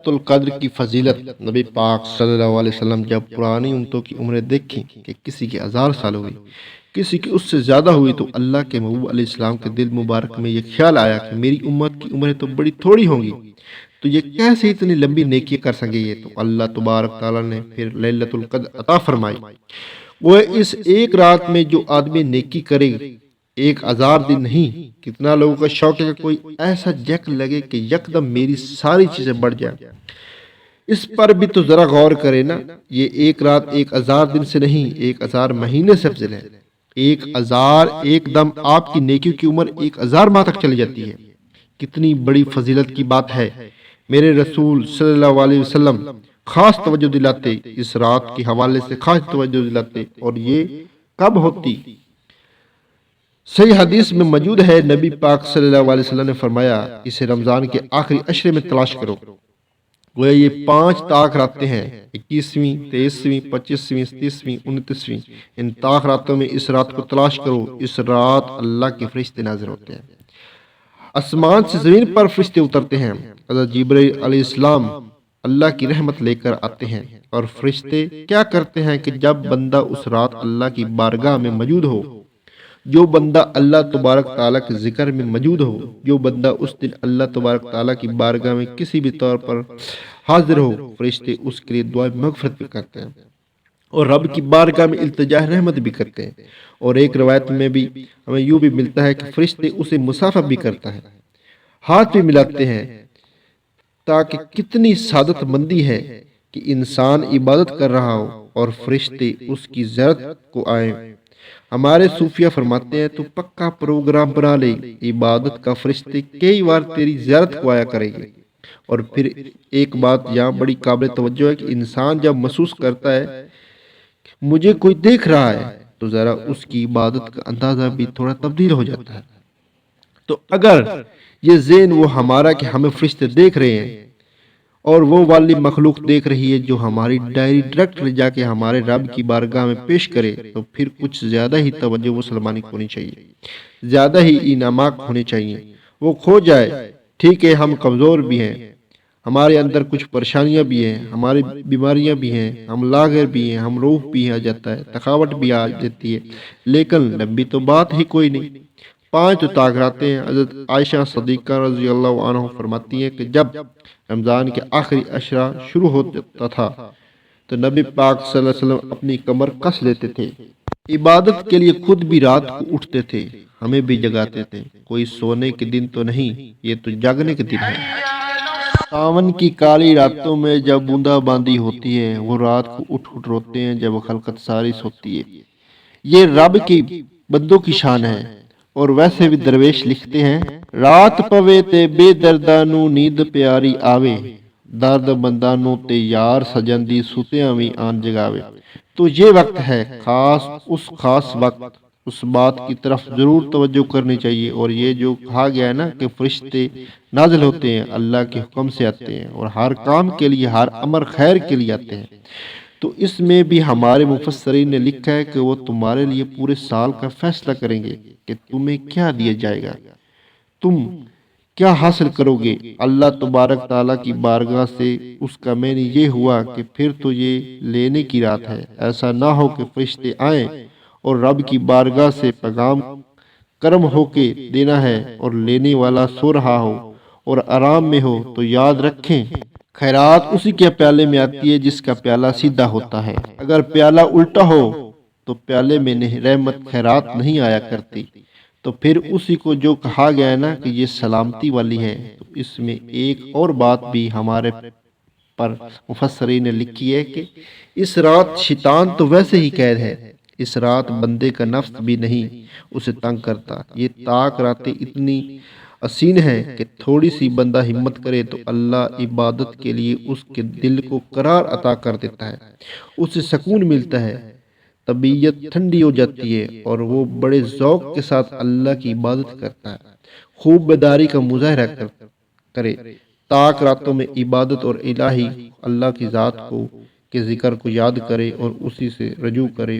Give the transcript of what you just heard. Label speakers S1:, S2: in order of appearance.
S1: لیلۃ القدر کی فضیلت۔ نبی پاک صلی اللہ علیہ وسلم جب پرانی امتوں کی عمریں دیکھیں کہ کسی کی 1000 سال ہوئی، کسی کی اس سے زیادہ ہوئی، تو اللہ کے محبوب علیہ السلام کے دل مبارک میں یہ خیال آیا کہ میری امت کی عمریں تو بڑی تھوڑی ہوں گی، تو یہ کیسے اتنی لمبی نیکی کر سکے یہ؟ تو اللہ تبارک تعالیٰ نے پھر لیلۃ القدر عطا فرمائی۔ وہ اس ایک رات میں جو آدمی نیکی کرے 1000 دن نہیں۔ کتنا لوگوں کا شوق ہے کہ کوئی ایسا جیک لگے کہ یکدم میری ساری چیزیں بڑھ جائیں۔ اس پر بھی تو ذرا غور کرے نا، یہ ایک رات 1000 دن سے نہیں، 1000 مہینے سے افضل ہے۔ 1000 ایک دم آپ کی نیکیوں کی عمر 1000 ماہ تک چلی جاتی ہے۔ کتنی بڑی فضیلت کی بات ہے۔ میرے رسول صلی اللہ علیہ وسلم خاص توجہ دلاتے، اس رات کے حوالے سے خاص توجہ دلاتے، اور یہ کب ہوتی؟ صحیح حدیث میں موجود ہے، نبی پاک صلی اللہ علیہ وسلم نے فرمایا، اسے رمضان کے آخری عشرے میں تلاش کرو۔ گویا یہ 5 طاق راتیں ہیں، 21ویں، 23ویں، 25ویں، 30ویں، 29ویں۔ ان طاق راتوں میں اس رات کو تلاش کرو۔ اس رات اللہ کے فرشتے نازل ہوتے ہیں، آسمان سے زمین پر فرشتے اترتے ہیں۔ حضرت جبرائیل علیہ السلام اللہ کی رحمت لے کر آتے ہیں، اور فرشتے کیا کرتے ہیں کہ جب بندہ اس رات اللہ کی بارگاہ میں موجود ہو، جو بندہ اللہ تبارک تعالیٰ کے ذکر میں موجود ہو، جو بندہ اس دن اللہ تبارک تعالیٰ کی بارگاہ میں کسی بھی طور پر حاضر ہو، فرشتے اس کے لیے دعائے مغفرت بھی کرتے ہیں اور رب کی بارگاہ میں التجا رحمت بھی کرتے ہیں۔ اور ایک روایت میں بھی ہمیں یوں بھی ملتا ہے کہ فرشتے اسے مصافحہ بھی کرتا ہے، ہاتھ بھی ملاتے ہیں، تاکہ کتنی سعادت مندی ہے کہ انسان عبادت کر رہا ہو اور فرشتے اس کی زیارت کو آئیں۔ ہمارے صوفیہ فرماتے ہیں، تو پکا پروگرام بنا لے، عبادت کا فرشتے کئی بار تیری زیارت کو آیا کریں گے۔ اور پھر ایک بات یہاں بڑی قابل توجہ ہے کہ انسان جب محسوس کرتا ہے مجھے کوئی دیکھ رہا ہے، تو ذرا اس کی عبادت کا اندازہ بھی تھوڑا تبدیل ہو جاتا ہے۔ تو اگر یہ ذہن وہ ہمارا کہ ہمیں فرشتے دیکھ رہے ہیں، اور وہ والی مخلوق دیکھ رہی ہے جو ہماری ڈائری ڈائریکٹ لے جا کے ہمارے رب کی بارگاہ میں پیش کرے، تو پھر کچھ زیادہ ہی توجہ مسلمانی کو ہونی چاہیے، زیادہ ہی انعامات ہونے چاہیے۔ وہ کھو جائے، ٹھیک ہے ہم کمزور بھی ہیں، ہمارے اندر کچھ پریشانیاں بھی ہیں، ہماری بیماریاں بھی ہیں، ہم لاغر بھی ہیں، ہم روح بھی آ جاتا ہے، تھکاوٹ بھی آ جاتی ہے، لیکن لمبی تو بات ہی کوئی نہیں۔ 5 تو طاق راتیں ہیں۔ حضرت عائشہ صدیقہ رضی اللہ عنہ فرماتی ہیں کہ جب رمضان کے آخری عشرہ شروع ہوتا تھا تو نبی پاک صلی اللہ علیہ وسلم اپنی کمر کس لیتے تھے، عبادت کے لیے خود بھی رات کو اٹھتے تھے، ہمیں بھی جگاتے تھے۔ کوئی سونے کے دن تو نہیں، یہ تو جاگنے کے دن ہے۔ ساون کی کالی راتوں میں جب بوندا باندی ہوتی ہے، وہ رات کو اٹھ اٹھ روتے ہیں جب خلقت ساری سوتی ہے۔ یہ رب کی بندوں کی شان ہے۔ اور ویسے بھی درویش لکھتے ہیں، رات پوے تے بے درداں نوں نیند پیاری آوے، درد منداں نوں تے یار سجن دی سوتیاں وی آن جگاوے۔ تو یہ وقت ہے خاص وقت، اس بات کی طرف ضرور توجہ کرنی چاہیے۔ اور یہ جو کہا گیا ہے نا کہ فرشتے نازل ہوتے ہیں، اللہ کے حکم سے آتے ہیں، اور ہر کام کے لیے، ہر امر خیر کے لیے آتے ہیں، تو اس میں بھی ہمارے مفسرین نے لکھا ہے کہ وہ تمہارے لیے پورے سال کا فیصلہ کریں گے کہ تمہیں کیا دیا جائے گا، تم کیا حاصل کرو گے۔ اللہ تبارک تعالیٰ کی بارگاہ سے اس کا معنی یہ ہوا کہ پھر تو یہ لینے کی رات ہے۔ ایسا نہ ہو کہ فرشتے آئیں اور رب کی بارگاہ سے پیغام کرم ہو کے دینا ہے، اور لینے والا سو رہا ہو اور آرام میں ہو، تو یاد رکھیں خیرات اسی کے پیالے میں آتی ہے جس کا پیالہ سیدھا ہوتا ہے۔ اگر پیالہ الٹا ہو تو پیالے میں رحمت خیرات نہیں آیا کرتی۔ تو پھر اسی کو جو کہا گیا ہے نا کہ یہ سلامتی والی ہے، تو اس میں ایک اور بات بھی ہمارے پر مفسرین نے لکھی ہے کہ اس رات شیطان تو ویسے ہی قید ہے، اس رات بندے کا نفس بھی نہیں اسے تنگ کرتا۔ یہ طاق راتیں اتنی حسین ہے کہ تھوڑی سی بندہ ہمت کرے تو اللہ عبادت کے لیے اس کے دل کو قرار عطا کر دیتا ہے، اسے سکون ملتا ہے، طبیعت ٹھنڈی ہو جاتی ہے، اور وہ بڑے ذوق کے ساتھ اللہ کی عبادت کرتا ہے، خوب بیداری کا مظاہرہ کرے، طاق راتوں میں عبادت اور الہی اللہ کی ذات کو کے ذکر کو یاد کرے اور اسی سے رجوع کرے۔